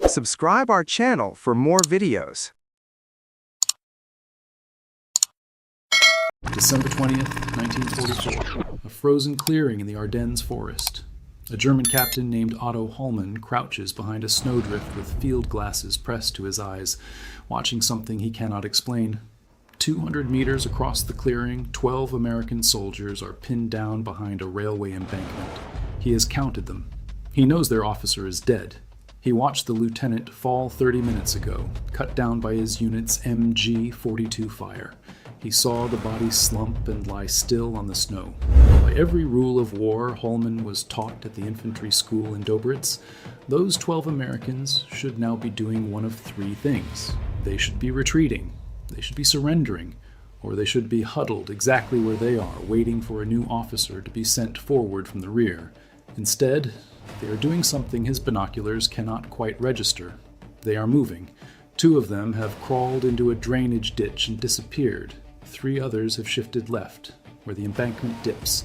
Subscribe our channel for more videos. December 20th, 1944. A frozen clearing in the Ardennes forest. A German captain named Otto Hollmann crouches behind a snowdrift with field glasses pressed to his eyes, watching something he cannot explain. 200 meters across the clearing, 12 American soldiers are pinned down behind a railway embankment. He has counted them. He knows their officer is dead. He watched the lieutenant fall 30 minutes ago, cut down by his unit's MG-42 fire. He saw the body slump and lie still on the snow. By every rule of war Hollmann was taught at the infantry school in Dobritz, those 12 Americans should now be doing one of three things. They should be retreating, they should be surrendering, or they should be huddled exactly where they are, waiting for a new officer to be sent forward from the rear. Instead, they are doing something his binoculars cannot quite register. They are moving. 2 of them have crawled into a drainage ditch and disappeared. 3 others have shifted left, where the embankment dips,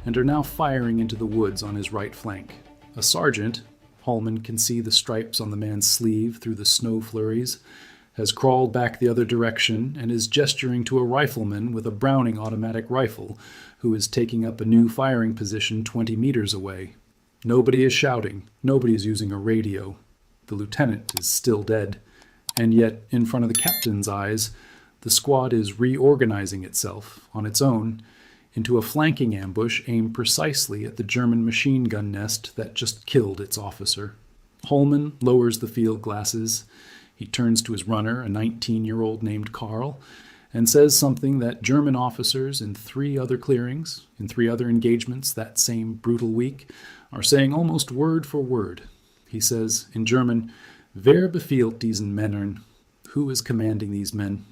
and are now firing into the woods on his right flank. A sergeant, Hollmann can see the stripes on the man's sleeve through the snow flurries, has crawled back the other direction and is gesturing to a rifleman with a Browning automatic rifle, who is taking up a new firing position 20 meters away. Nobody is shouting. Nobody is using a radio. The lieutenant is still dead. And yet, in front of the captain's eyes, the squad is reorganizing itself, on its own, into a flanking ambush aimed precisely at the German machine gun nest that just killed its officer. Hollmann lowers the field glasses. He turns to his runner, a 19-year-old named Karl, and says something that German officers in 3 other clearings, in 3 other engagements that same brutal week, are saying almost word for word. He says, in German, "Wer befiehlt diesen Männern?" Who is commanding these men?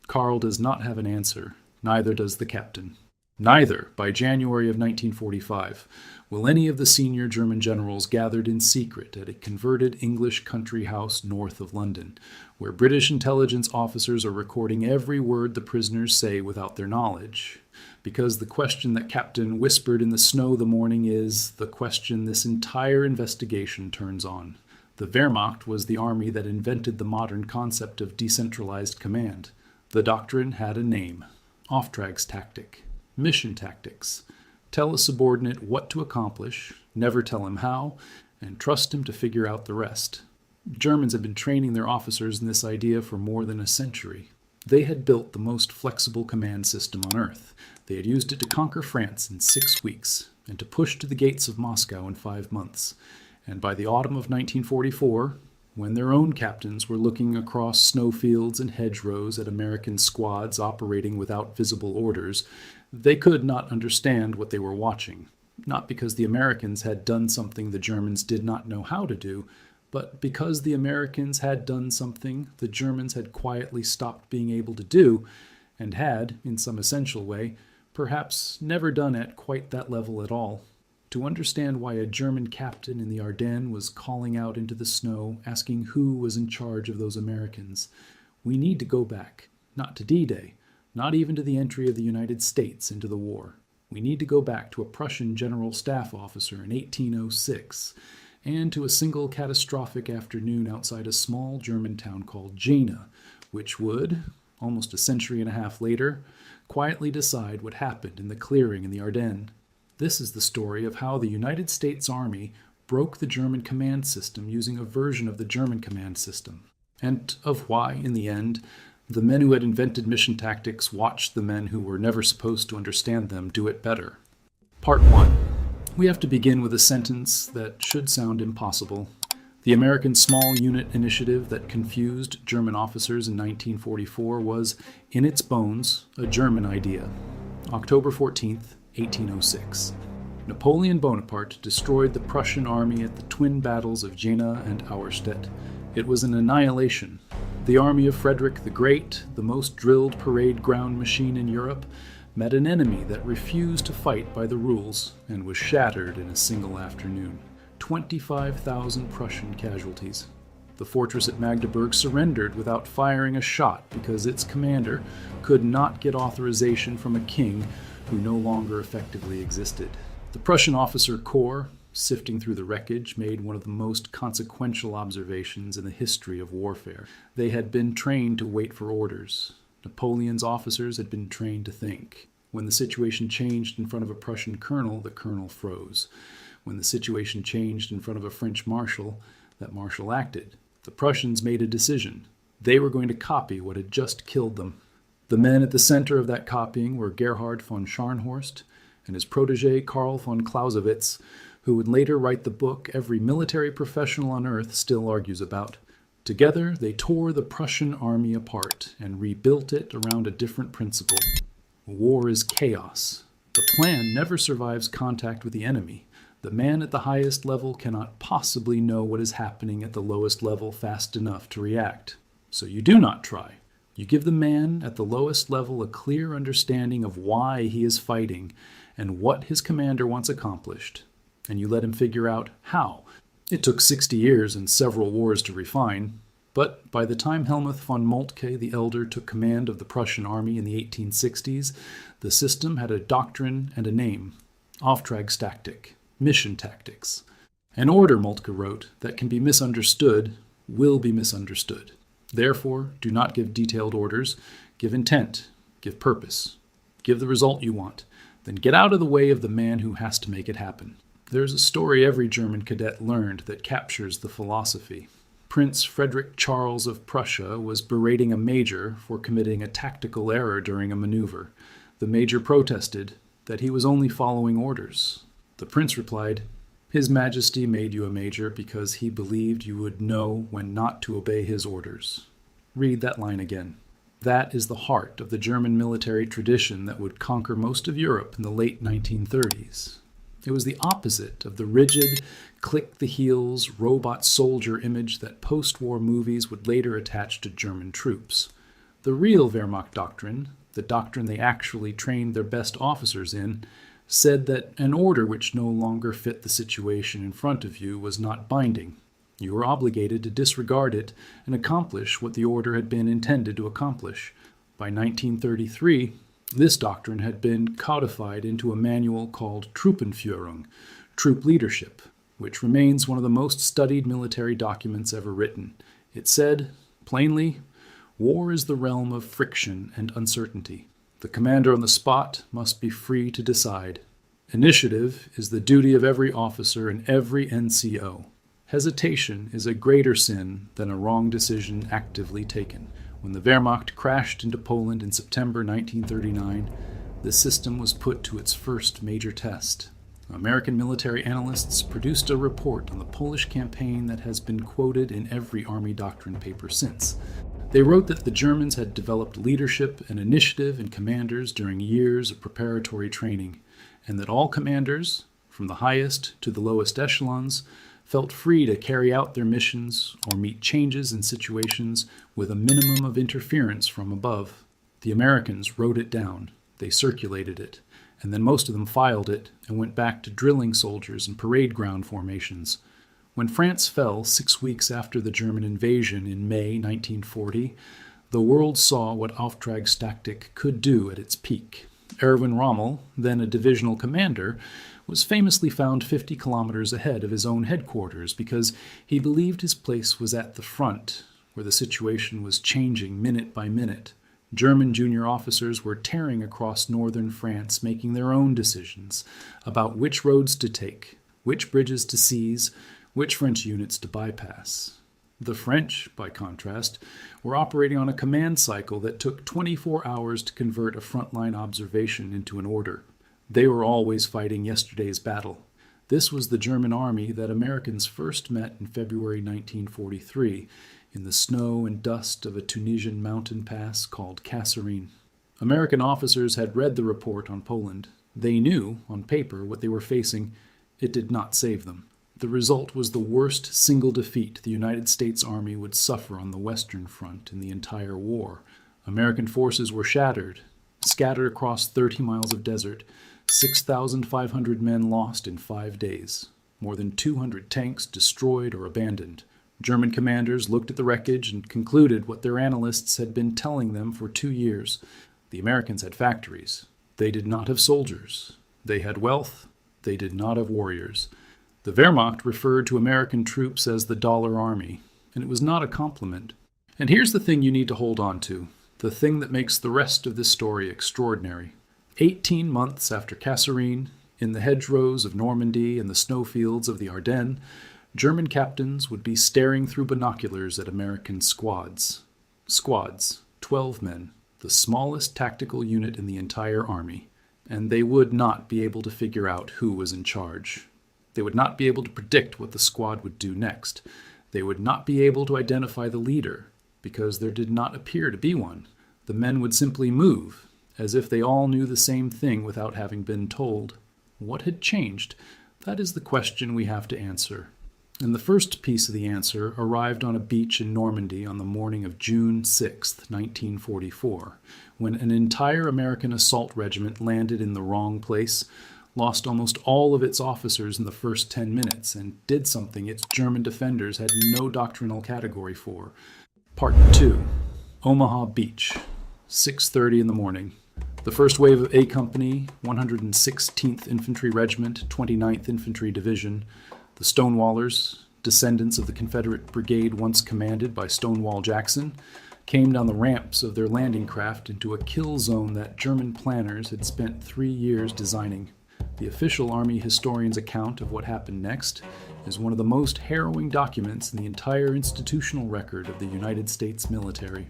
Karl does not have an answer. Neither does the captain. Neither, by January of 1945, will any of the senior German generals gathered in secret at a converted English country house north of London, where British intelligence officers are recording every word the prisoners say without their knowledge. Because the question that Captain whispered in the snow the morning is the question this entire investigation turns on. The Wehrmacht was the army that invented the modern concept of decentralized command. The doctrine had a name: Auftrags tactic. Mission tactics. Tell a subordinate what to accomplish, never tell him how, and trust him to figure out the rest. Germans had been training their officers in this idea for more than a century. They had built the most flexible command system on earth. They had used it to conquer France in 6 weeks, and to push to the gates of Moscow in 5 months. And by the autumn of 1944, when their own captains were looking across snowfields and hedgerows at American squads operating without visible orders, they could not understand what they were watching, not because the Americans had done something the Germans did not know how to do, but because the Americans had done something the Germans had quietly stopped being able to do, and had, in some essential way, perhaps never done at quite that level at all. To understand why a German captain in the Ardennes was calling out into the snow, asking who was in charge of those Americans, we need to go back, not to D-Day, not even to the entry of the United States into the war. We need to go back to a Prussian general staff officer in 1806, and to a single catastrophic afternoon outside a small German town called Jena, which would, almost a century and a half later, quietly decide what happened in the clearing in the Ardennes. This is the story of how the United States Army broke the German command system using a version of the German command system, and of why, in the end, the men who had invented mission tactics watched the men who were never supposed to understand them do it better. Part 1. We have to begin with a sentence that should sound impossible. The American small unit initiative that confused German officers in 1944 was, in its bones, a German idea. October 14th, 1806. Napoleon Bonaparte destroyed the Prussian army at the twin battles of Jena and Auerstedt. It was an annihilation. The army of Frederick the Great, the most drilled parade ground machine in Europe, met an enemy that refused to fight by the rules and was shattered in a single afternoon. 25,000 Prussian casualties. The fortress at Magdeburg surrendered without firing a shot because its commander could not get authorization from a king who no longer effectively existed. The Prussian officer corps, sifting through the wreckage, made one of the most consequential observations in the history of warfare. They had been trained to wait for orders. Napoleon's officers had been trained to think. When the situation changed in front of a Prussian colonel, the colonel froze. When the situation changed in front of a French marshal, that marshal acted. The Prussians made a decision. They were going to copy what had just killed them. The men at the center of that copying were Gerhard von Scharnhorst and his protege Karl von Clausewitz, who would later write the book every military professional on earth still argues about. Together, they tore the Prussian army apart and rebuilt it around a different principle. War is chaos. The plan never survives contact with the enemy. The man at the highest level cannot possibly know what is happening at the lowest level fast enough to react. So you do not try. You give the man at the lowest level a clear understanding of why he is fighting and what his commander wants accomplished, and you let him figure out how. It took 60 years and several wars to refine, but by the time Helmuth von Moltke the Elder took command of the Prussian army in the 1860s, the system had a doctrine and a name: Auftragstaktik, mission tactics. An order, Moltke wrote, that can be misunderstood will be misunderstood. Therefore, do not give detailed orders. Give intent. Give purpose. Give the result you want. Then get out of the way of the man who has to make it happen. There's a story every German cadet learned that captures the philosophy. Prince Frederick Charles of Prussia was berating a major for committing a tactical error during a maneuver. The major protested that he was only following orders. The prince replied, "His Majesty made you a major because he believed you would know when not to obey his orders." Read that line again. That is the heart of the German military tradition that would conquer most of Europe in the late 1930s. It was the opposite of the rigid, click-the-heels, robot soldier image that post-war movies would later attach to German troops. The real Wehrmacht doctrine, the doctrine they actually trained their best officers in, said that an order which no longer fit the situation in front of you was not binding. You were obligated to disregard it and accomplish what the order had been intended to accomplish. By 1933, this doctrine had been codified into a manual called Truppenführung, troop leadership, which remains one of the most studied military documents ever written. It said, plainly, war is the realm of friction and uncertainty. The commander on the spot must be free to decide. Initiative is the duty of every officer and every NCO. Hesitation is a greater sin than a wrong decision actively taken. When the Wehrmacht crashed into Poland in September 1939, the system was put to its first major test. American military analysts produced a report on the Polish campaign that has been quoted in every Army doctrine paper since. They wrote that the Germans had developed leadership and initiative in commanders during years of preparatory training, and that all commanders, from the highest to the lowest echelons, felt free to carry out their missions or meet changes in situations with a minimum of interference from above. The Americans wrote it down, they circulated it, and then most of them filed it and went back to drilling soldiers in parade ground formations. When France fell 6 weeks after the German invasion in May 1940, the world saw what Auftragstaktik could do at its peak. Erwin Rommel, then a divisional commander, was famously found 50 kilometers ahead of his own headquarters because he believed his place was at the front, where the situation was changing minute by minute. German junior officers were tearing across northern France, making their own decisions about which roads to take, which bridges to seize, which French units to bypass. The French, by contrast, were operating on a command cycle that took 24 hours to convert a frontline observation into an order. They were always fighting yesterday's battle. This was the German army that Americans first met in February 1943 in the snow and dust of a Tunisian mountain pass called Kasserine. American officers had read the report on Poland. They knew, on paper, what they were facing. It did not save them. The result was the worst single defeat the United States Army would suffer on the Western Front in the entire war. American forces were shattered, scattered across 30 miles of desert, 6,500 men lost in 5 days, more than 200 tanks destroyed or abandoned. German commanders looked at the wreckage and concluded what their analysts had been telling them for 2 years. The Americans had factories. They did not have soldiers. They had wealth. They did not have warriors. The Wehrmacht referred to American troops as the Dollar Army, and it was not a compliment. And here's the thing you need to hold on to, the thing that makes the rest of this story extraordinary. 18 months after Kasserine, in the hedgerows of Normandy and the snowfields of the Ardennes, German captains would be staring through binoculars at American squads. Squads, 12 men, the smallest tactical unit in the entire army, and they would not be able to figure out who was in charge. They would not be able to predict what the squad would do next. They would not be able to identify the leader, because there did not appear to be one. The men would simply move, as if they all knew the same thing without having been told. What had changed? That is the question we have to answer. And the first piece of the answer arrived on a beach in Normandy on the morning of June 6, 1944, when an entire American assault regiment landed in the wrong place, lost almost all of its officers in the first 10 minutes, and did something its German defenders had no doctrinal category for. Part 2. Omaha Beach, 6:30 in the morning. The first wave of A Company, 116th Infantry Regiment, 29th Infantry Division, the Stonewallers, descendants of the Confederate brigade once commanded by Stonewall Jackson, came down the ramps of their landing craft into a kill zone that German planners had spent 3 years designing. The official Army historian's account of what happened next is one of the most harrowing documents in the entire institutional record of the United States military.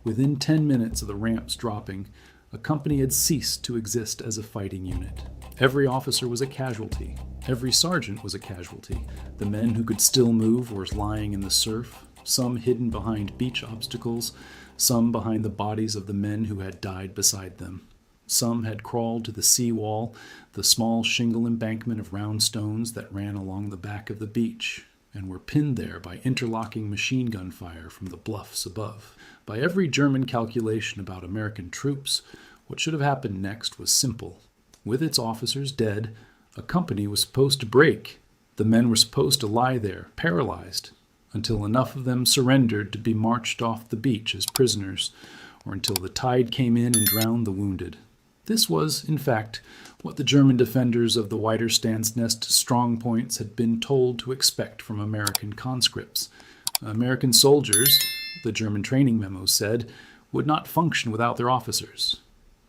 Within 10 minutes of the ramps dropping, a company had ceased to exist as a fighting unit. Every officer was a casualty. Every sergeant was a casualty. The men who could still move were lying in the surf, some hidden behind beach obstacles, some behind the bodies of the men who had died beside them. Some had crawled to the seawall, the small shingle embankment of round stones that ran along the back of the beach, and were pinned there by interlocking machine gun fire from the bluffs above. By every German calculation about American troops, what should have happened next was simple. With its officers dead, a company was supposed to break. The men were supposed to lie there, paralyzed, until enough of them surrendered to be marched off the beach as prisoners, or until the tide came in and drowned the wounded. This was, in fact, what the German defenders of the Weiderstandsnest strongpoints had been told to expect from American conscripts. American soldiers, the German training memo said, would not function without their officers.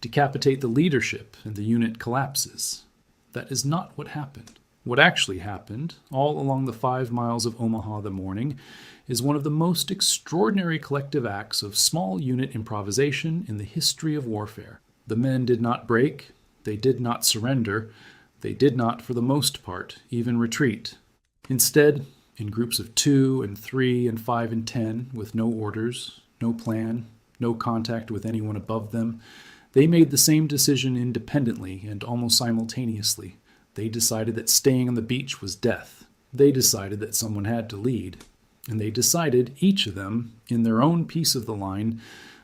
Decapitate the leadership and the unit collapses. That is not what happened. What actually happened, all along the 5 miles of Omaha that morning, is one of the most extraordinary collective acts of small unit improvisation in the history of warfare. The men did not break, they did not surrender, they did not, for the most part, even retreat. Instead, in groups of 2 and 3 and 5 and 10, with no orders, no plan, no contact with anyone above them, they made the same decision independently and almost simultaneously. They decided that staying on the beach was death. They decided that someone had to lead. And they decided, each of them, in their own piece of the line,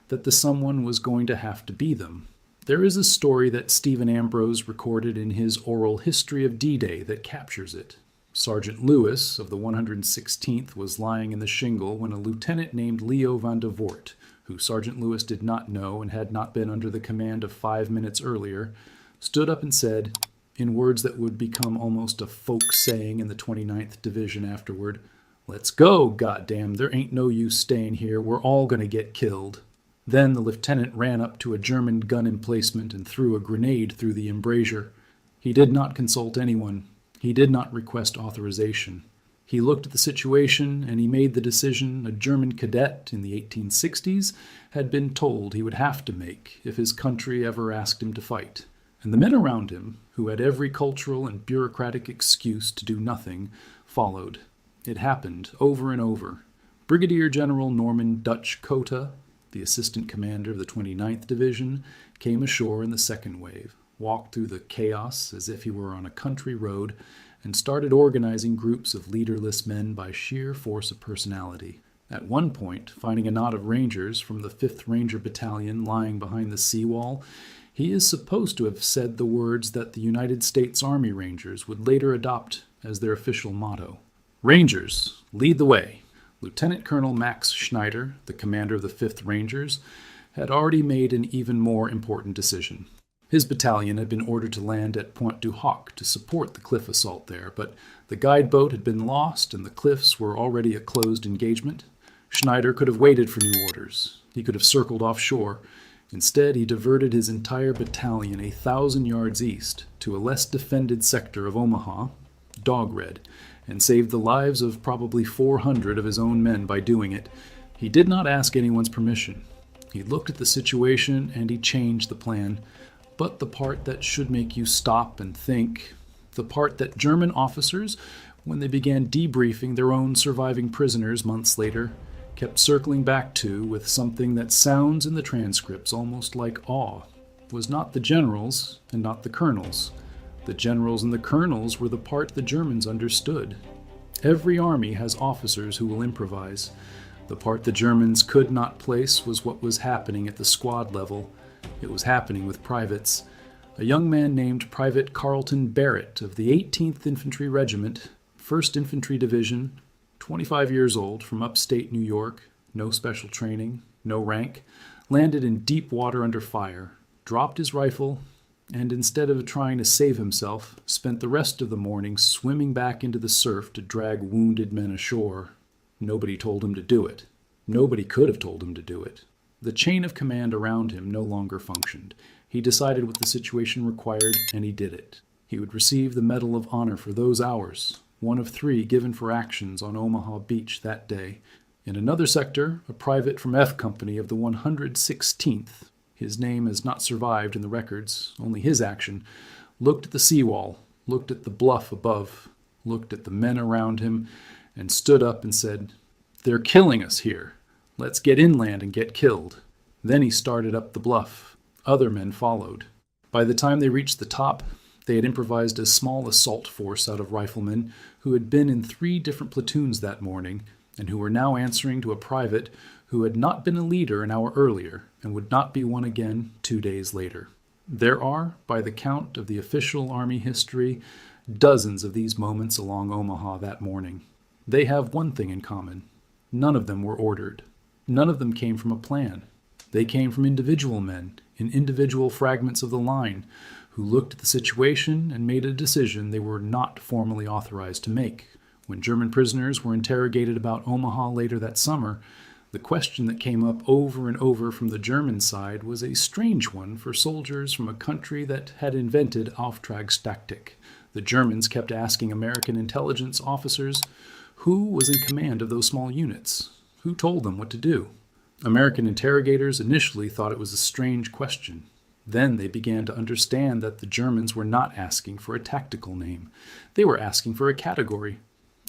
that the someone was going to have to be them. There is a story that Stephen Ambrose recorded in his oral history of D-Day that captures it. Sergeant Lewis of the 116th was lying in the shingle when a lieutenant named Leo van der Voort, who Sergeant Lewis did not know and had not been under the command of 5 minutes earlier, stood up and said, in words that would become almost a folk saying in the 29th Division afterward, "Let's go, goddamn, there ain't no use staying here, we're all gonna get killed." Then the lieutenant ran up to a German gun emplacement and threw a grenade through the embrasure. He did not consult anyone. He did not request authorization. He looked at the situation and he made the decision a German cadet in the 1860s had been told he would have to make if his country ever asked him to fight. And the men around him, who had every cultural and bureaucratic excuse to do nothing, followed. It happened over and over. Brigadier General Norman Dutch Cota, the assistant commander of the 29th Division, came ashore in the second wave, walked through the chaos as if he were on a country road, and started organizing groups of leaderless men by sheer force of personality. At one point, finding a knot of Rangers from the 5th Ranger Battalion lying behind the seawall, he is supposed to have said the words that the United States Army Rangers would later adopt as their official motto. "Rangers, lead the way." Lieutenant Colonel Max Schneider, the commander of the 5th Rangers, had already made an even more important decision. His battalion had been ordered to land at Pointe du Hoc to support the cliff assault there, but the guide boat had been lost and the cliffs were already a closed engagement. Schneider could have waited for new orders. He could have circled offshore. Instead, he diverted his entire battalion 1,000 yards east to a less defended sector of Omaha, Dog Red, and saved the lives of probably 400 of his own men by doing it. He did not ask anyone's permission. He looked at the situation and he changed the plan. But the part that should make you stop and think, the part that German officers, when they began debriefing their own surviving prisoners months later, kept circling back to with something that sounds in the transcripts almost like awe, was not the generals and not the colonels. The generals and the colonels were the part the Germans understood. Every army has officers who will improvise. The part the Germans could not place was what was happening at the squad level. It was happening with privates. A young man named Private Carlton Barrett of the 18th Infantry Regiment, 1st Infantry Division, 25 years old, from upstate New York, no special training, no rank, landed in deep water under fire, dropped his rifle, and instead of trying to save himself, spent the rest of the morning swimming back into the surf to drag wounded men ashore. Nobody told him to do it. Nobody could have told him to do it. The chain of command around him no longer functioned. He decided what the situation required, and he did it. He would receive the Medal of Honor for those hours, one of 3 given for actions on Omaha Beach that day. In another sector, a private from F Company of the 116th, his name has not survived in the records, only his action, looked at the seawall, looked at the bluff above, looked at the men around him, and stood up and said, "They're killing us here. Let's get inland and get killed." Then he started up the bluff. Other men followed. By the time they reached the top, they had improvised a small assault force out of riflemen who had been in 3 different platoons that morning and who were now answering to a private who had not been a leader an hour earlier and would not be one again 2 days later. There are, by the count of the official Army history, dozens of these moments along Omaha that morning. They have one thing in common. None of them were ordered. None of them came from a plan. They came from individual men in individual fragments of the line who looked at the situation and made a decision they were not formally authorized to make. When German prisoners were interrogated about Omaha later that summer, the question that came up over and over from the German side was a strange one for soldiers from a country that had invented Auftragstaktik. The Germans kept asking American intelligence officers who was in command of those small units. Who told them what to do? American interrogators initially thought it was a strange question. Then they began to understand that the Germans were not asking for a tactical name. They were asking for a category.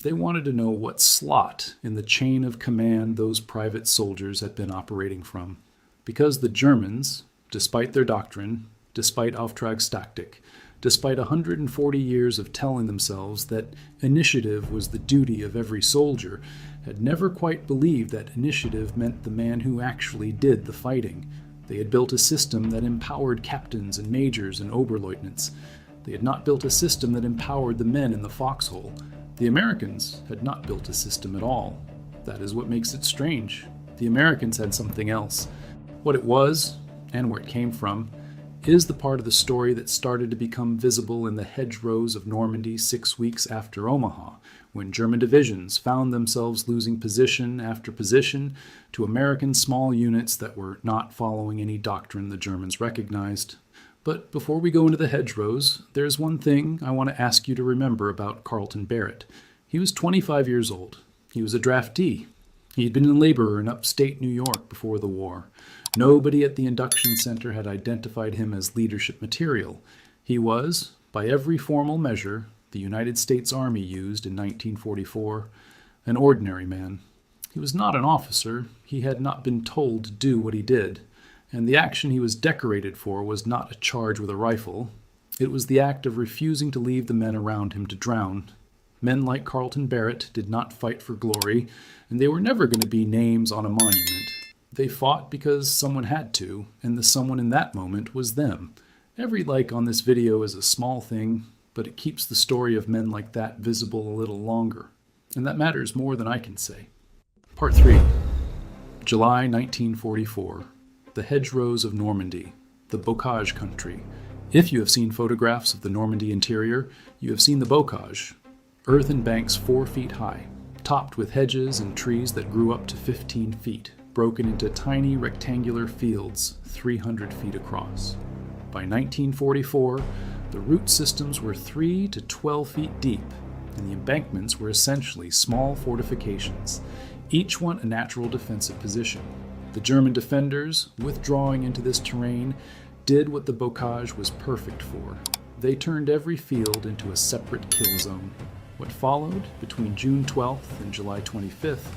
They wanted to know what slot in the chain of command those private soldiers had been operating from. Because the Germans, despite their doctrine, despite Auftragstaktik, despite 140 years of telling themselves that initiative was the duty of every soldier, had never quite believed that initiative meant the man who actually did the fighting. They had built a system that empowered captains and majors and Oberleutnants. They had not built a system that empowered the men in the foxhole. The Americans had not built a system at all. That is what makes it strange. The Americans had something else. What it was, and where it came from, is the part of the story that started to become visible in the hedgerows of Normandy 6 weeks after Omaha, when German divisions found themselves losing position after position to American small units that were not following any doctrine the Germans recognized. But before we go into the hedgerows, there's one thing I want to ask you to remember about Carlton Barrett. He was 25 years old. He was a draftee. He had been a laborer in upstate New York before the war. Nobody at the induction center had identified him as leadership material. He was, by every formal measure the United States Army used in 1944, an ordinary man. He was not an officer. He had not been told to do what he did. And the action he was decorated for was not a charge with a rifle. It was the act of refusing to leave the men around him to drown. Men like Carlton Barrett did not fight for glory, and they were never going to be names on a monument. They fought because someone had to, and the someone in that moment was them. Every like on this video is a small thing, but it keeps the story of men like that visible a little longer. And that matters more than I can say. Part 3. July 1944. The hedgerows of Normandy, the bocage country, If you have seen photographs of the Normandy interior, you have seen the bocage, earthen banks 4 feet high, topped with hedges and trees that grew up to 15 feet, broken into tiny rectangular fields 300 feet across. By 1944, the root systems were 3 to 12 feet deep, and the embankments were essentially small fortifications, each one a natural defensive position. The German defenders, withdrawing into this terrain, did what the bocage was perfect for. They turned every field into a separate kill zone. What followed, between June 12th and July 25th,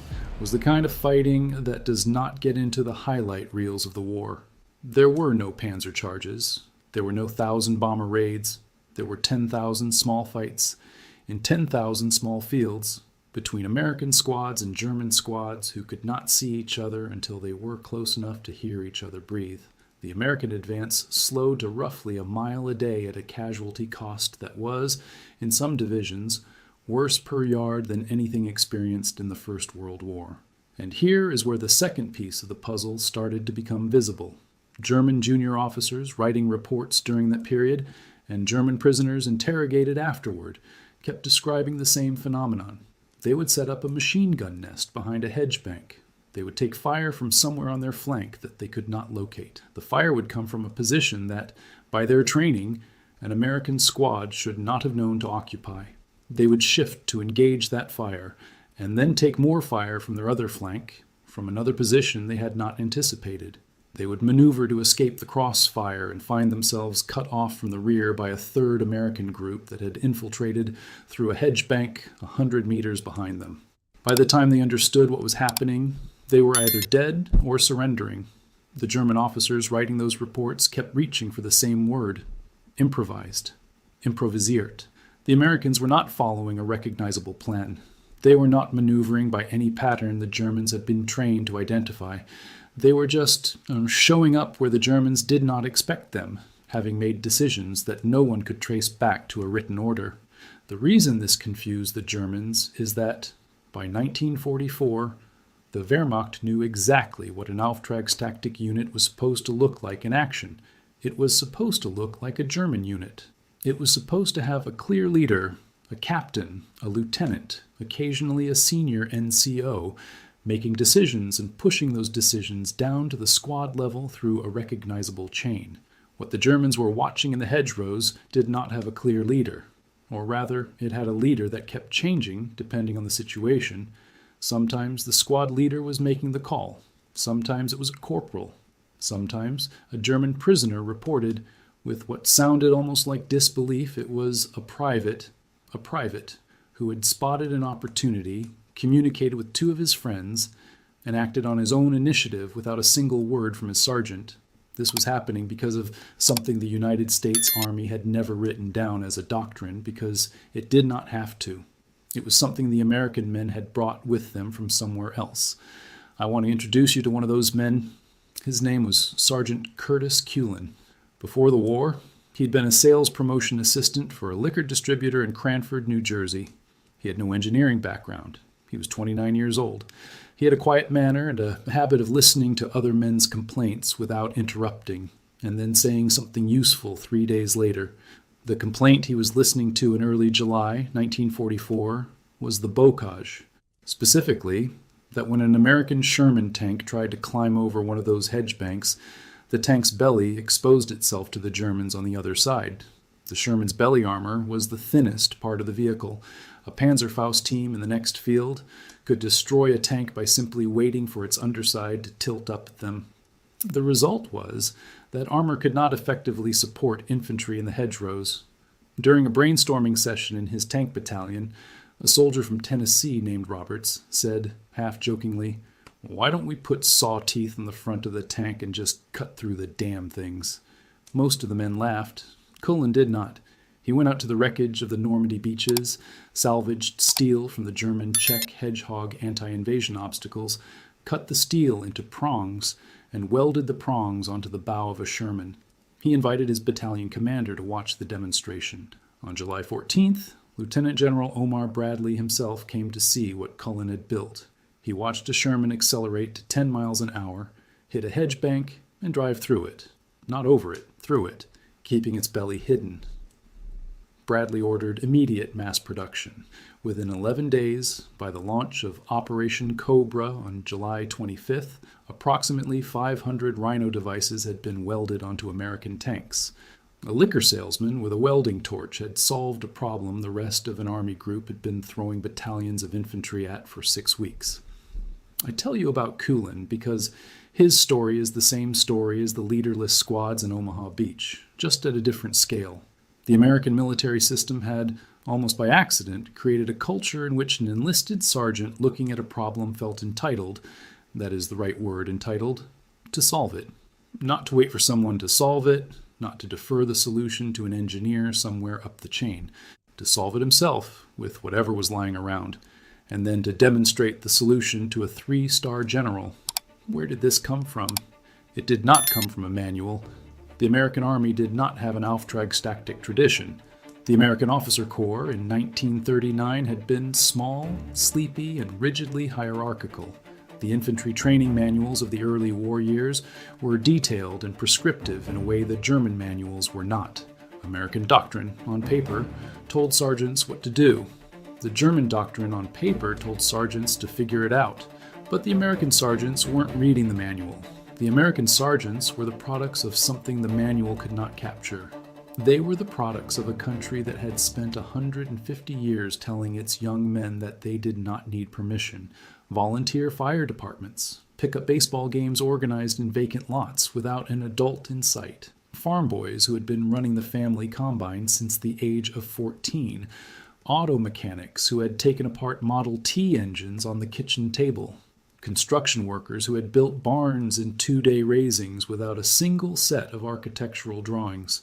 was the kind of fighting that does not get into the highlight reels of the war. There were no panzer charges. There were no 1,000 bomber raids. There were 10,000 small fights in 10,000 small fields between American squads and German squads who could not see each other until they were close enough to hear each other breathe. The American advance slowed to roughly a mile a day at a casualty cost that was, in some divisions, worse per yard than anything experienced in the First World War. And here is where the second piece of the puzzle started to become visible. German junior officers writing reports during that period, and German prisoners interrogated afterward, kept describing the same phenomenon. They would set up a machine gun nest behind a hedge bank. They would take fire from somewhere on their flank that they could not locate. The fire would come from a position that, by their training, an American squad should not have known to occupy. They would shift to engage that fire, and then take more fire from their other flank, from another position they had not anticipated. They would maneuver to escape the crossfire and find themselves cut off from the rear by a third American group that had infiltrated through a hedge bank 100 meters behind them. By the time they understood what was happening, they were either dead or surrendering. The German officers writing those reports kept reaching for the same word: improvised, improvisiert. The Americans were not following a recognizable plan. They were not maneuvering by any pattern the Germans had been trained to identify. They were just showing up where the Germans did not expect them, having made decisions that no one could trace back to a written order. The reason this confused the Germans is that, by 1944, the Wehrmacht knew exactly what an Auftragstaktik unit was supposed to look like in action. It was supposed to look like a German unit. It was supposed to have a clear leader, a captain, a lieutenant, occasionally a senior NCO, making decisions and pushing those decisions down to the squad level through a recognizable chain. What the Germans were watching in the hedgerows did not have a clear leader, or rather, it had a leader that kept changing depending on the situation. Sometimes the squad leader was making the call. Sometimes it was a corporal. Sometimes a German prisoner reported, with what sounded almost like disbelief, it was a private, who had spotted an opportunity, communicated with 2 of his friends, and acted on his own initiative without a single word from his sergeant. This was happening because of something the United States Army had never written down as a doctrine, because it did not have to. It was something the American men had brought with them from somewhere else. I want to introduce you to one of those men. His name was Sergeant Curtis Cullen. Before the war, he'd been a sales promotion assistant for a liquor distributor in Cranford, New Jersey. He had no engineering background. He was 29 years old. He had a quiet manner and a habit of listening to other men's complaints without interrupting, and then saying something useful 3 days later. The complaint he was listening to in early July 1944 was the bocage. Specifically, that when an American Sherman tank tried to climb over one of those hedge banks, the tank's belly exposed itself to the Germans on the other side. The Sherman's belly armor was the thinnest part of the vehicle. A Panzerfaust team in the next field could destroy a tank by simply waiting for its underside to tilt up at them. The result was that armor could not effectively support infantry in the hedgerows. During a brainstorming session in his tank battalion, a soldier from Tennessee named Roberts said, half-jokingly, "Why don't we put saw teeth in the front of the tank and just cut through the damn things?" Most of the men laughed. Cullen did not. He went out to the wreckage of the Normandy beaches, salvaged steel from the German Czech hedgehog anti-invasion obstacles, cut the steel into prongs, and welded the prongs onto the bow of a Sherman. He invited his battalion commander to watch the demonstration. On July 14th, Lieutenant General Omar Bradley himself came to see what Cullen had built. He watched a Sherman accelerate to 10 miles an hour, hit a hedge bank, and drive through it. Not over it, through it. keeping its belly hidden. Bradley ordered immediate mass production. Within 11 days, by the launch of Operation Cobra on July 25th, approximately 500 Rhino devices had been welded onto American tanks. A liquor salesman with a welding torch had solved a problem the rest of an army group had been throwing battalions of infantry at for 6 weeks. I tell you about Kulin because his story is the same story as the leaderless squads in Omaha Beach, just at a different scale. The American military system had, almost by accident, created a culture in which an enlisted sergeant looking at a problem felt entitled, that is the right word, entitled, to solve it. Not to wait for someone to solve it, not to defer the solution to an engineer somewhere up the chain, to solve it himself with whatever was lying around, and then to demonstrate the solution to a 3-star general. Where did this come from? It did not come from a manual. The American Army did not have an Auftragstactic tradition. The American Officer Corps in 1939 had been small, sleepy, and rigidly hierarchical. The infantry training manuals of the early war years were detailed and prescriptive in a way the German manuals were not. American doctrine, on paper, told sergeants what to do. The German doctrine, on paper, told sergeants to figure it out. But the American sergeants weren't reading the manual. The American sergeants were the products of something the manual could not capture. They were the products of a country that had spent 150 years telling its young men that they did not need permission. Volunteer fire departments, pick-up baseball games organized in vacant lots without an adult in sight, farm boys who had been running the family combine since the age of 14, auto mechanics who had taken apart Model T engines on the kitchen table, construction workers who had built barns in 2-day raisings without a single set of architectural drawings.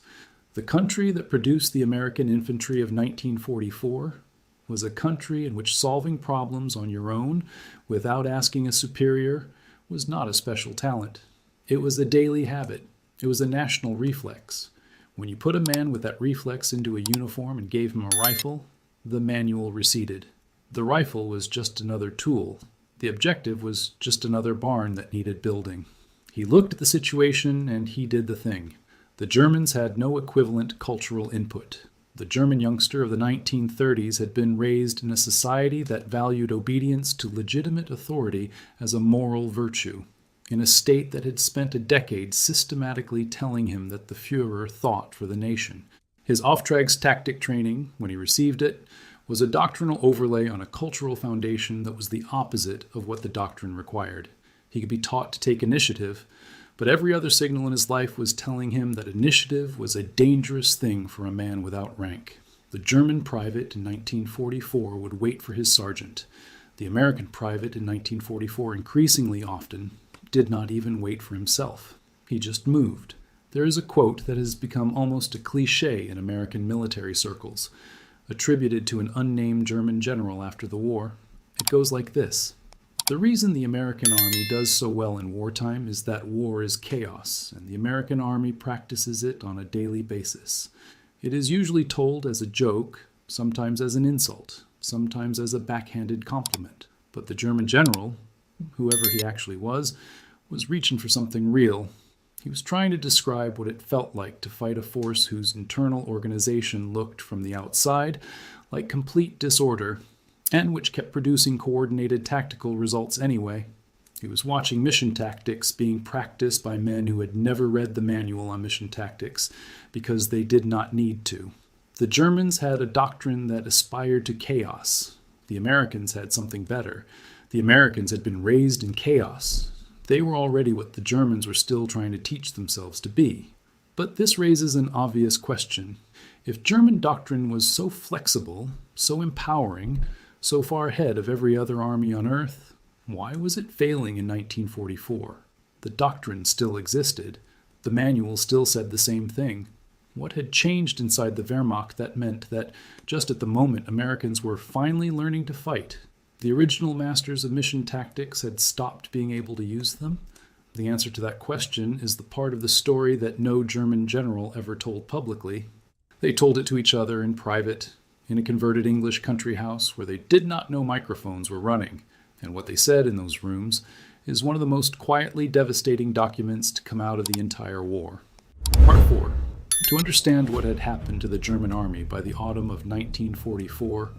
The country that produced the American infantry of 1944 was a country in which solving problems on your own without asking a superior was not a special talent. It was a daily habit. It was a national reflex. When you put a man with that reflex into a uniform and gave him a rifle, the manual receded. The rifle was just another tool. The objective was just another barn that needed building. He looked at the situation and he did the thing. The Germans had no equivalent cultural input. The German youngster of the 1930s had been raised in a society that valued obedience to legitimate authority as a moral virtue, in a state that had spent a decade systematically telling him that the Führer thought for the nation. His Auftragstactic training, when he received it, was a doctrinal overlay on a cultural foundation that was the opposite of what the doctrine required. He could be taught to take initiative, but every other signal in his life was telling him that initiative was a dangerous thing for a man without rank. The German private in 1944 would wait for his sergeant. The American private in 1944 increasingly often did not even wait for himself. He just moved. There is a quote that has become almost a cliché in American military circles, attributed to an unnamed German general after the war. It goes like this. The reason the American Army does so well in wartime is that war is chaos, and the American Army practices it on a daily basis. It is usually told as a joke, sometimes as an insult, sometimes as a backhanded compliment. But the German general, whoever he actually was reaching for something real. He was trying to describe what it felt like to fight a force whose internal organization looked from the outside like complete disorder, and which kept producing coordinated tactical results anyway. He was watching mission tactics being practiced by men who had never read the manual on mission tactics because they did not need to. The Germans had a doctrine that aspired to chaos. The Americans had something better. The Americans had been raised in chaos. They were already what the Germans were still trying to teach themselves to be. But this raises an obvious question. If German doctrine was so flexible, so empowering, so far ahead of every other army on earth, why was it failing in 1944? The doctrine still existed. The manual still said the same thing. What had changed inside the Wehrmacht that meant that just at the moment Americans were finally learning to fight? The original masters of mission tactics had stopped being able to use them? The answer to that question is the part of the story that no German general ever told publicly. They told it to each other in private, in a converted English country house where they did not know microphones were running, and what they said in those rooms is one of the most quietly devastating documents to come out of the entire war. Part 4. To understand what had happened to the German army by the autumn of 1944,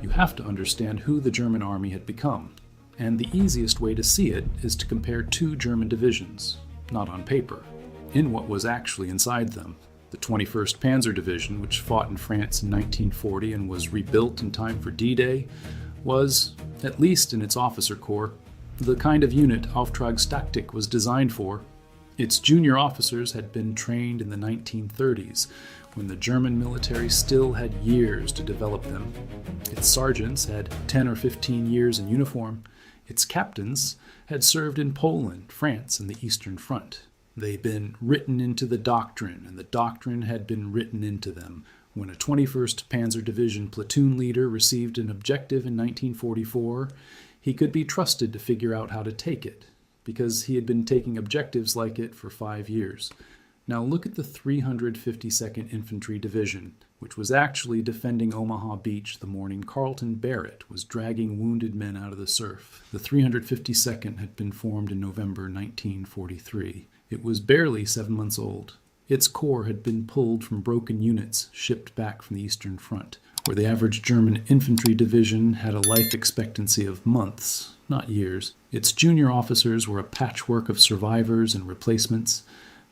you have to understand who the German army had become. And the easiest way to see it is to compare two German divisions, not on paper, in what was actually inside them. The 21st Panzer Division, which fought in France in 1940 and was rebuilt in time for D-Day, was, at least in its officer corps, the kind of unit Auftragstaktik was designed for. Its junior officers had been trained in the 1930s, when the German military still had years to develop them. Its sergeants had 10 or 15 years in uniform. Its captains had served in Poland, France, and the Eastern Front. They'd been written into the doctrine, and the doctrine had been written into them. When a 21st Panzer Division platoon leader received an objective in 1944, he could be trusted to figure out how to take it, because he had been taking objectives like it for 5 years. Now look at the 352nd Infantry Division, which was actually defending Omaha Beach the morning Carlton Barrett was dragging wounded men out of the surf. The 352nd had been formed in November 1943. It was barely 7 months old. Its corps had been pulled from broken units shipped back from the Eastern Front, where the average German infantry division had a life expectancy of months, not years. Its junior officers were a patchwork of survivors and replacements,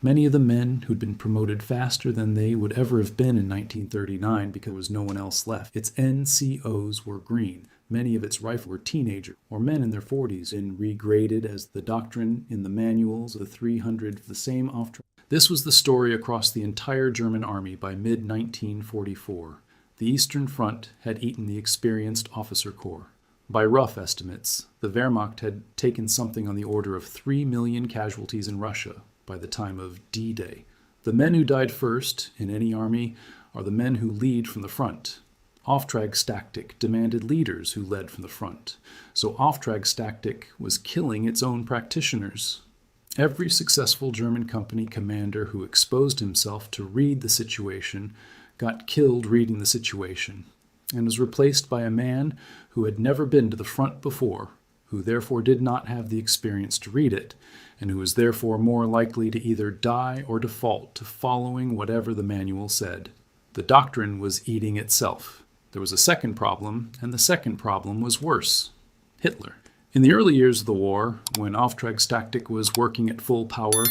many of the men who'd been promoted faster than they would ever have been in 1939 because there was no one else left. Its NCOs were green. Many of its rifles were teenagers or men in their 40s and regraded as the doctrine in the manuals of the 300 the same Auftrag. This was the story across the entire German army by mid-1944. The Eastern Front had eaten the experienced officer corps. By rough estimates, the Wehrmacht had taken something on the order of 3 million casualties in Russia by the time of D-Day. The men who died first in any army are the men who lead from the front. Auftragstaktik demanded leaders who led from the front, so Auftragstaktik was killing its own practitioners. Every successful German company commander who exposed himself to read the situation got killed reading the situation, and was replaced by a man who had never been to the front before, who therefore did not have the experience to read it, and who was therefore more likely to either die or default to following whatever the manual said. The doctrine was eating itself. There was a second problem, and the second problem was worse: Hitler. In the early years of the war, when Auftragstaktik was working at full power,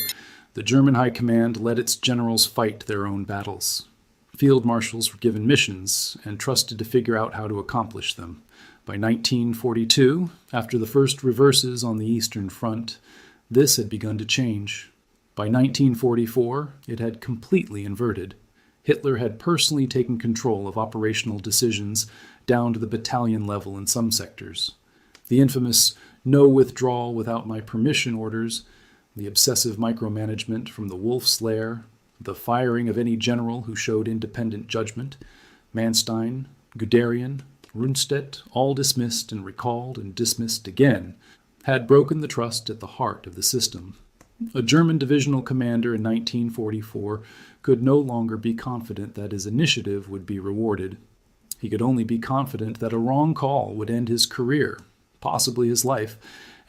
the German High Command let its generals fight their own battles. Field marshals were given missions and trusted to figure out how to accomplish them. By 1942, after the first reverses on the Eastern Front, this had begun to change. By 1944, it had completely inverted. Hitler had personally taken control of operational decisions down to the battalion level in some sectors. The infamous "no withdrawal without my permission" orders, the obsessive micromanagement from the Wolf's Lair, the firing of any general who showed independent judgment, Manstein, Guderian, Rundstedt, all dismissed and recalled and dismissed again, had broken the trust at the heart of the system. A German divisional commander in 1944 could no longer be confident that his initiative would be rewarded. He could only be confident that a wrong call would end his career, possibly his life,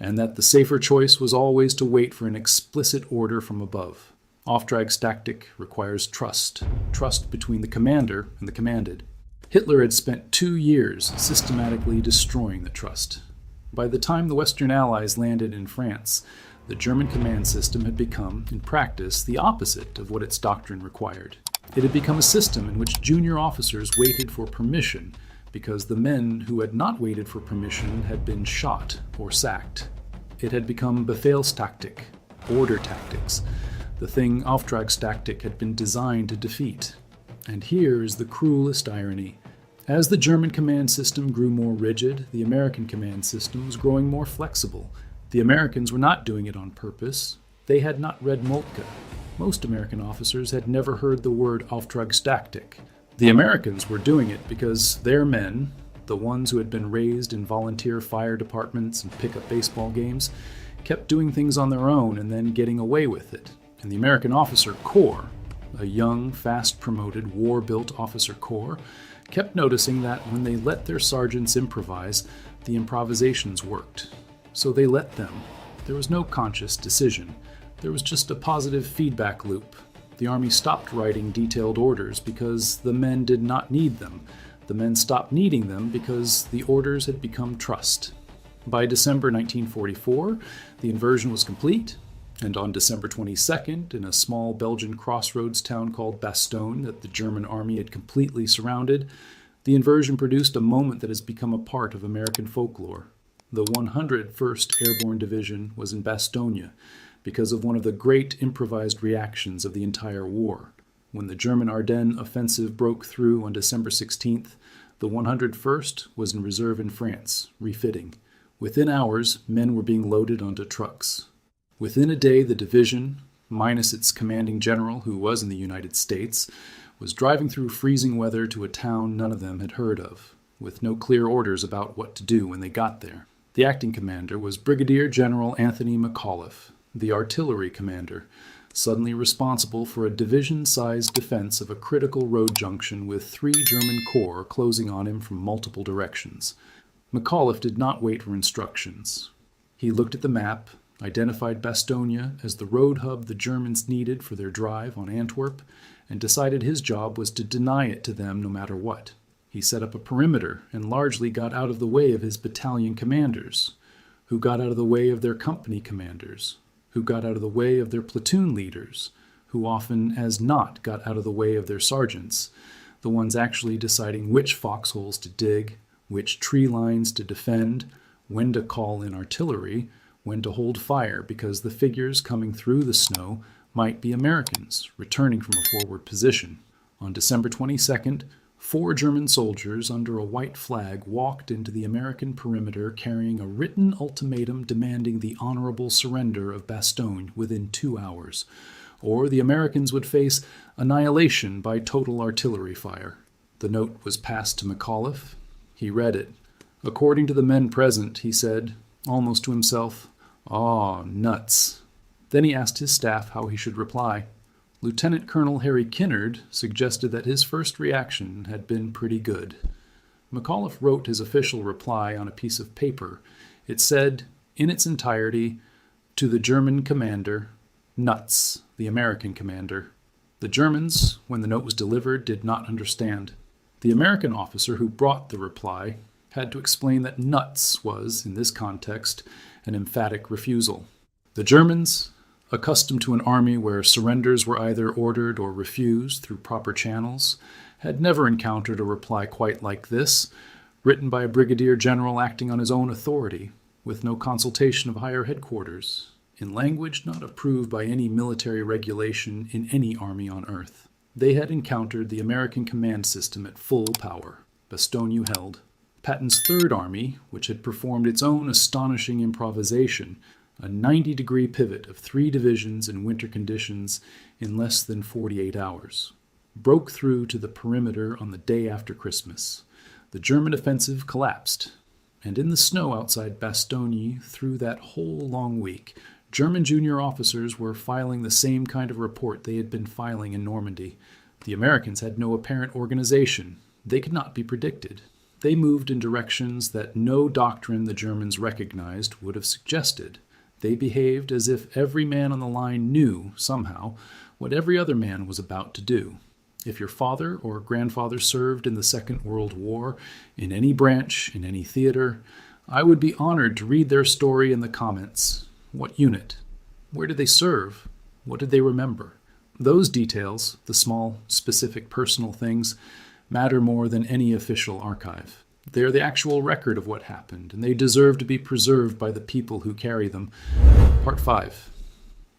and that the safer choice was always to wait for an explicit order from above. Auftragstaktik requires trust between the commander and the commanded. Hitler had spent 2 years systematically destroying the trust. By the time the Western Allies landed in France, the German command system had become, in practice, the opposite of what its doctrine required. It had become a system in which junior officers waited for permission because the men who had not waited for permission had been shot or sacked. It had become Befehlstaktik, order tactics, the thing Auftragstaktik had been designed to defeat. And here is the cruelest irony. As the German command system grew more rigid, the American command system was growing more flexible. The Americans were not doing it on purpose. They had not read Moltke. Most American officers had never heard the word Auftragstaktik. The Americans were doing it because their men, the ones who had been raised in volunteer fire departments and pick-up baseball games, kept doing things on their own and then getting away with it. And the American officer corps, a young, fast-promoted, war-built officer corps, kept noticing that when they let their sergeants improvise, the improvisations worked. So they let them. There was no conscious decision. There was just a positive feedback loop. The Army stopped writing detailed orders because the men did not need them. The men stopped needing them because the orders had become trust. By December 1944, the invasion was complete, and on December 22nd, in a small Belgian crossroads town called Bastogne that the German army had completely surrounded, the invasion produced a moment that has become a part of American folklore. The 101st Airborne Division was in Bastogne because of one of the great improvised reactions of the entire war. When the German Ardennes offensive broke through on December 16th, the 101st was in reserve in France, refitting. Within hours, men were being loaded onto trucks. Within a day, the division, minus its commanding general, who was in the United States, was driving through freezing weather to a town none of them had heard of, with no clear orders about what to do when they got there. The acting commander was Brigadier General Anthony McAuliffe, the artillery commander, suddenly responsible for a division-sized defense of a critical road junction with 3 German corps closing on him from multiple directions. McAuliffe did not wait for instructions. He looked at the map, identified Bastogne as the road hub the Germans needed for their drive on Antwerp, and decided his job was to deny it to them no matter what. He set up a perimeter and largely got out of the way of his battalion commanders, who got out of the way of their company commanders, who got out of the way of their platoon leaders, who often as not got out of the way of their sergeants, the ones actually deciding which foxholes to dig, which tree lines to defend, when to call in artillery, when to hold fire because the figures coming through the snow might be Americans returning from a forward position. On December 22nd, 4 German soldiers under a white flag walked into the American perimeter carrying a written ultimatum demanding the honorable surrender of Bastogne within 2 hours, or the Americans would face annihilation by total artillery fire. The note was passed to McAuliffe. He read it. According to the men present, he said, almost to himself, "Aw, nuts." Then he asked his staff how he should reply. Lieutenant Colonel Harry Kinnard suggested that his first reaction had been pretty good. McAuliffe wrote his official reply on a piece of paper. It said, in its entirety, to the German commander, nuts, the American commander. The Germans, when the note was delivered, did not understand. The American officer who brought the reply had to explain that nuts was, in this context, an emphatic refusal. The Germans, accustomed to an army where surrenders were either ordered or refused through proper channels, had never encountered a reply quite like this, written by a brigadier general acting on his own authority, with no consultation of higher headquarters, in language not approved by any military regulation in any army on earth. They had encountered the American command system at full power. Bastogne held. Patton's Third Army, which had performed its own astonishing improvisation, a 90-degree pivot of 3 divisions in winter conditions in less than 48 hours, broke through to the perimeter on the day after Christmas. The German offensive collapsed, and in the snow outside Bastogne through that whole long week, German junior officers were filing the same kind of report they had been filing in Normandy. The Americans had no apparent organization. They could not be predicted. They moved in directions that no doctrine the Germans recognized would have suggested. They behaved as if every man on the line knew, somehow, what every other man was about to do. If your father or grandfather served in the Second World War, in any branch, in any theater, I would be honored to read their story in the comments. What unit? Where did they serve? What did they remember? Those details, the small, specific personal things, matter more than any official archive. They are the actual record of what happened, and they deserve to be preserved by the people who carry them. Part 5.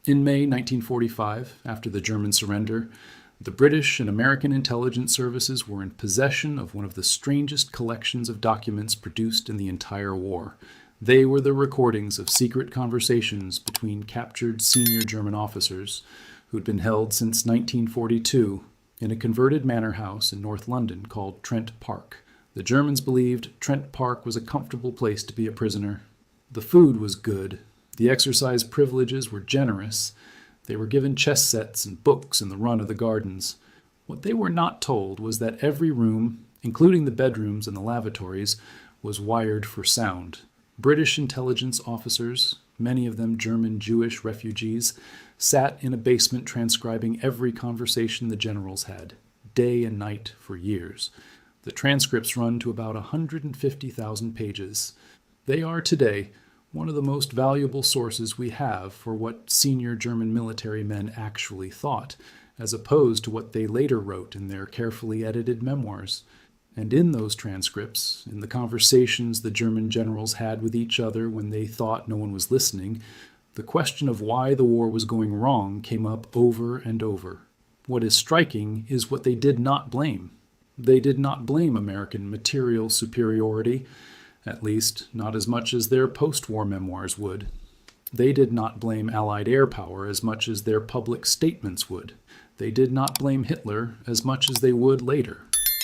In May 1945, after the German surrender, the British and American intelligence services were in possession of one of the strangest collections of documents produced in the entire war. They were the recordings of secret conversations between captured senior German officers who had been held since 1942 in a converted manor house in North London called Trent Park. The Germans believed Trent Park was a comfortable place to be a prisoner. The food was good. The exercise privileges were generous. They were given chess sets and books in the run of the gardens. What they were not told was that every room, including the bedrooms and the lavatories, was wired for sound. British intelligence officers, many of them German Jewish refugees, sat in a basement transcribing every conversation the generals had, day and night for years. The transcripts run to about 150,000 pages. They are today one of the most valuable sources we have for what senior German military men actually thought, as opposed to what they later wrote in their carefully edited memoirs. And in those transcripts, in the conversations the German generals had with each other when they thought no one was listening, the question of why the war was going wrong came up over and over. What is striking is what they did not blame. They did not blame American material superiority, at least not as much as their post-war memoirs would. They did not blame Allied air power as much as their public statements would. They did not blame Hitler as much as they would later.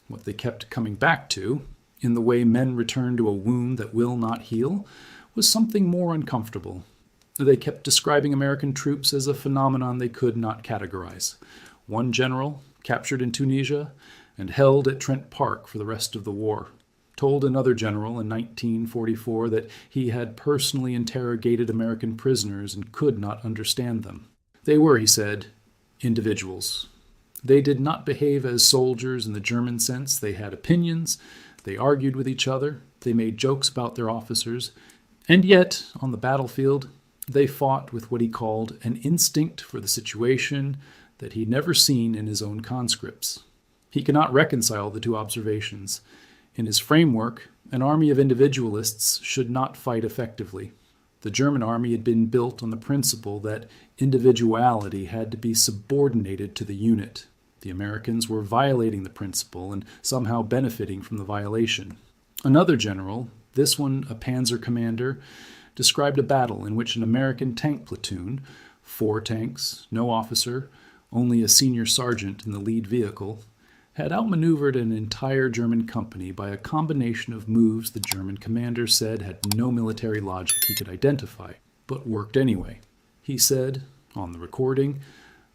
What they kept coming back to, in the way men return to a wound that will not heal, was something more uncomfortable. They kept describing American troops as a phenomenon they could not categorize. One general, captured in Tunisia and held at Trent Park for the rest of the war, told another general in 1944 that he had personally interrogated American prisoners and could not understand them. They were, he said, individuals. They did not behave as soldiers in the German sense. They had opinions, they argued with each other, they made jokes about their officers, and yet, on the battlefield, they fought with what he called an instinct for the situation that he'd never seen in his own conscripts. He cannot reconcile the two observations. In his framework, an army of individualists should not fight effectively. The German army had been built on the principle that individuality had to be subordinated to the unit. The Americans were violating the principle and somehow benefiting from the violation. Another general, this one a panzer commander, described a battle in which an American tank platoon, 4 tanks, no officer, only a senior sergeant in the lead vehicle, had outmaneuvered an entire German company by a combination of moves the German commander said had no military logic he could identify, but worked anyway. He said, on the recording,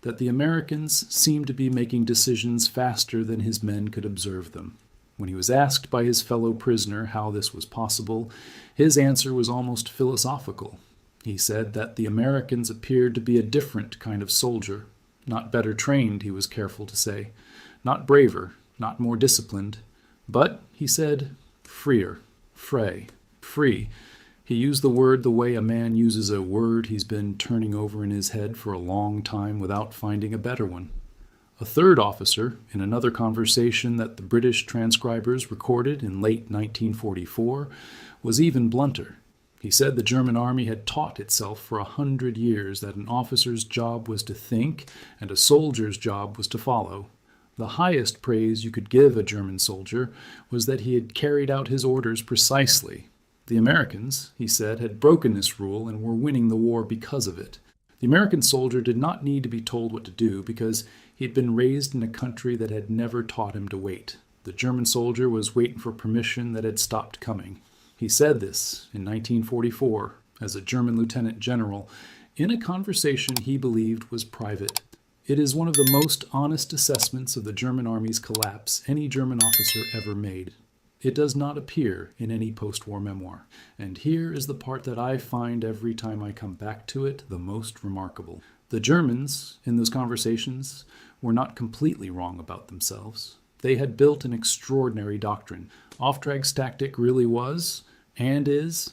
that the Americans seemed to be making decisions faster than his men could observe them. When he was asked by his fellow prisoner how this was possible, his answer was almost philosophical. He said that the Americans appeared to be a different kind of soldier, not better trained, he was careful to say, not braver, not more disciplined, but, he said, freer, free. He used the word the way a man uses a word he's been turning over in his head for a long time without finding a better one. A third officer, in another conversation that the British transcribers recorded in late 1944, was even blunter. He said the German army had taught itself for 100 years that an officer's job was to think and a soldier's job was to follow. The highest praise you could give a German soldier was that he had carried out his orders precisely. The Americans, he said, had broken this rule and were winning the war because of it. The American soldier did not need to be told what to do because he had been raised in a country that had never taught him to wait. The German soldier was waiting for permission that had stopped coming. He said this in 1944 as a German lieutenant general in a conversation he believed was private. It is one of the most honest assessments of the German army's collapse any German officer ever made. It does not appear in any post-war memoir. And here is the part that I find every time I come back to it the most remarkable. The Germans, in those conversations, were not completely wrong about themselves. They had built an extraordinary doctrine. Auftrag's tactic really was, and is,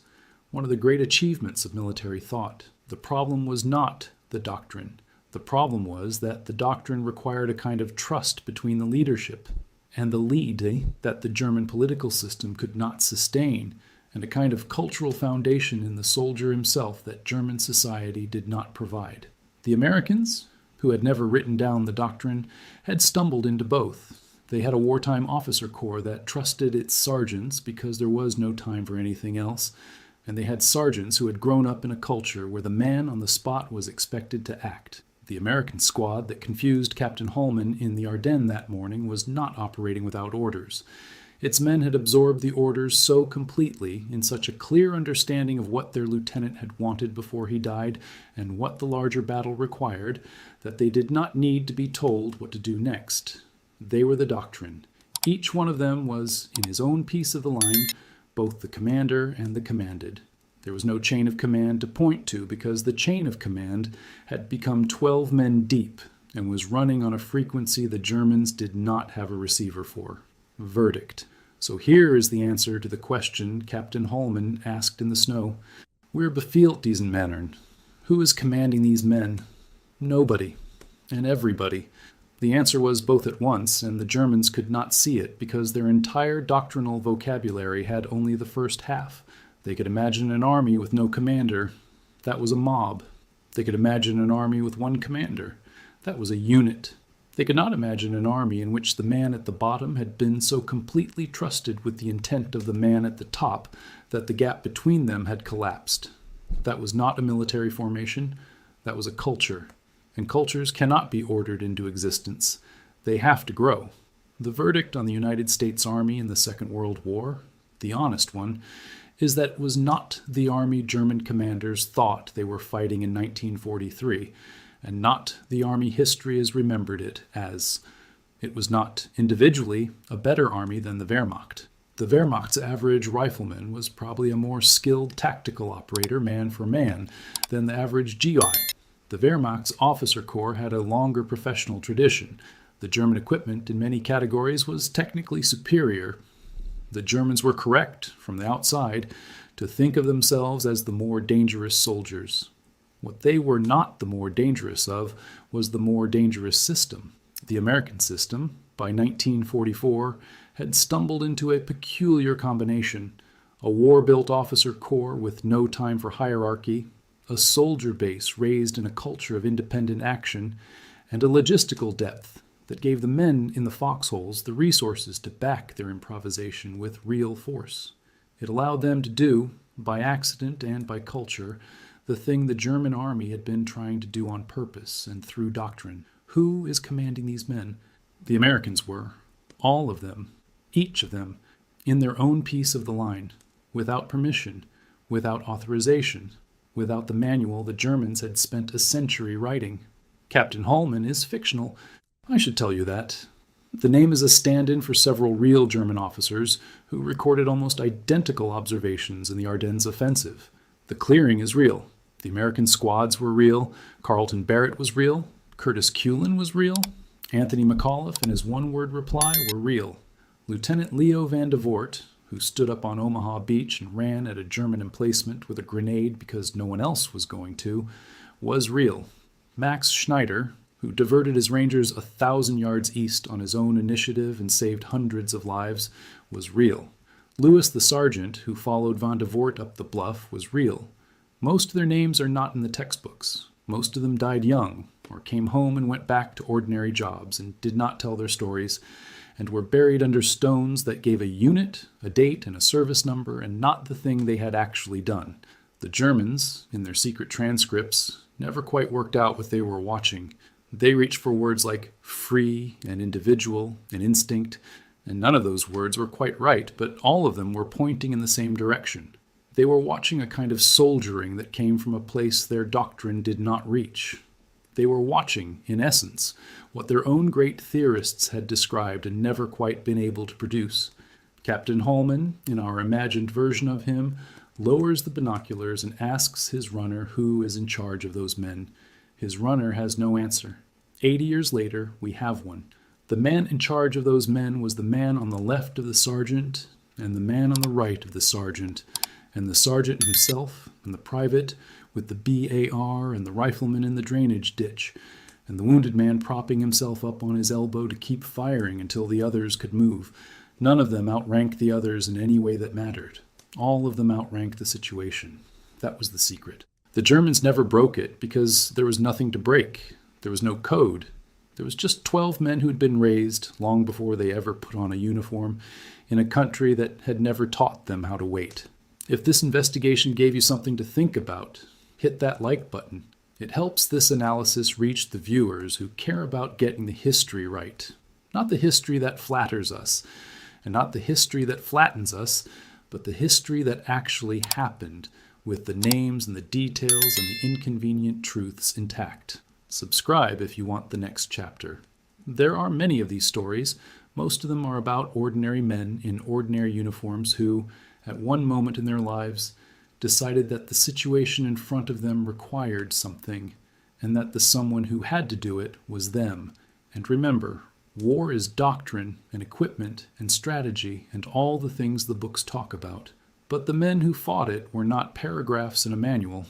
one of the great achievements of military thought. The problem was not the doctrine. The problem was that the doctrine required a kind of trust between the leadership and the lead that the German political system could not sustain, and a kind of cultural foundation in the soldier himself that German society did not provide. The Americans, who had never written down the doctrine, had stumbled into both. They had a wartime officer corps that trusted its sergeants because there was no time for anything else, and they had sergeants who had grown up in a culture where the man on the spot was expected to act. The American squad that confused Captain Holman in the Ardennes that morning was not operating without orders. Its men had absorbed the orders so completely, in such a clear understanding of what their lieutenant had wanted before he died and what the larger battle required, that they did not need to be told what to do next. They were the doctrine. Each one of them was, in his own piece of the line, both the commander and the commanded. There was no chain of command to point to because the chain of command had become 12 men deep and was running on a frequency the Germans did not have a receiver for. Verdict. So here is the answer to the question Captain Holman asked in the snow. Where befiehlt diesen Männern? Who is commanding these men? Nobody. And everybody. The answer was both at once, and the Germans could not see it because their entire doctrinal vocabulary had only the first half. They could imagine an army with no commander. That was a mob. They could imagine an army with one commander. That was a unit. They could not imagine an army in which the man at the bottom had been so completely trusted with the intent of the man at the top that the gap between them had collapsed. That was not a military formation. That was a culture. And cultures cannot be ordered into existence. They have to grow. The verdict on the United States Army in the Second World War, the honest one, is that it was not the army German commanders thought they were fighting in 1943, and not the army history has remembered it as. It was not, individually, a better army than the Wehrmacht. The Wehrmacht's average rifleman was probably a more skilled tactical operator, man for man, than the average GI. The Wehrmacht's officer corps had a longer professional tradition. The German equipment in many categories was technically superior. The Germans were correct, from the outside, to think of themselves as the more dangerous soldiers. What they were not the more dangerous of was the more dangerous system. The American system, by 1944, had stumbled into a peculiar combination: a war-built officer corps with no time for hierarchy, a soldier base raised in a culture of independent action, and a logistical depth that gave the men in the foxholes the resources to back their improvisation with real force. It allowed them to do, by accident and by culture, the thing the German army had been trying to do on purpose and through doctrine. Who is commanding these men? The Americans were. All of them. Each of them. In their own piece of the line. Without permission. Without authorization. Without the manual the Germans had spent a century writing. Captain Holman is fictional. I should tell you that. The name is a stand-in for several real German officers who recorded almost identical observations in the Ardennes offensive. The clearing is real. The American squads were real. Carlton Barrett was real. Curtis Cullen was real. Anthony McAuliffe and his one-word reply were real. Lieutenant Leo Van de Voort, who stood up on Omaha Beach and ran at a German emplacement with a grenade because no one else was going to, was real. Max Schneider, who diverted his Rangers 1,000 yards east on his own initiative and saved hundreds of lives, was real. Lewis the sergeant, who followed Van de Voort up the bluff, was real. Most of their names are not in the textbooks. Most of them died young, or came home and went back to ordinary jobs and did not tell their stories, and were buried under stones that gave a unit, a date, and a service number, and not the thing they had actually done. The Germans, in their secret transcripts, never quite worked out what they were watching. They reached for words like free and individual and instinct, and none of those words were quite right, but all of them were pointing in the same direction. They were watching a kind of soldiering that came from a place their doctrine did not reach. They were watching, in essence, what their own great theorists had described and never quite been able to produce. Captain Holman, in our imagined version of him, lowers the binoculars and asks his runner who is in charge of those men. His runner has no answer. 80 years later, we have one. The man in charge of those men was the man on the left of the sergeant, and the man on the right of the sergeant, and the sergeant himself, and the private with the BAR, and the rifleman in the drainage ditch, and the wounded man propping himself up on his elbow to keep firing until the others could move. None of them outranked the others in any way that mattered. All of them outranked the situation. That was the secret. The Germans never broke it because there was nothing to break. There was no code. There was just 12 men who had been raised, long before they ever put on a uniform, in a country that had never taught them how to wait. If this investigation gave you something to think about, hit that like button. It helps this analysis reach the viewers who care about getting the history right. Not the history that flatters us, and not the history that flattens us, but the history that actually happened, with the names and the details and the inconvenient truths intact. Subscribe if you want the next chapter. There are many of these stories. Most of them are about ordinary men in ordinary uniforms who, at one moment in their lives, decided that the situation in front of them required something, and that the someone who had to do it was them. And remember, war is doctrine and equipment and strategy and all the things the books talk about. But the men who fought it were not paragraphs in a manual.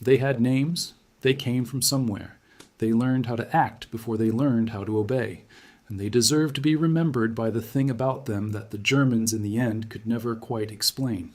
They had names. They came from somewhere. They learned how to act before they learned how to obey. And they deserve to be remembered by the thing about them that the Germans in the end could never quite explain.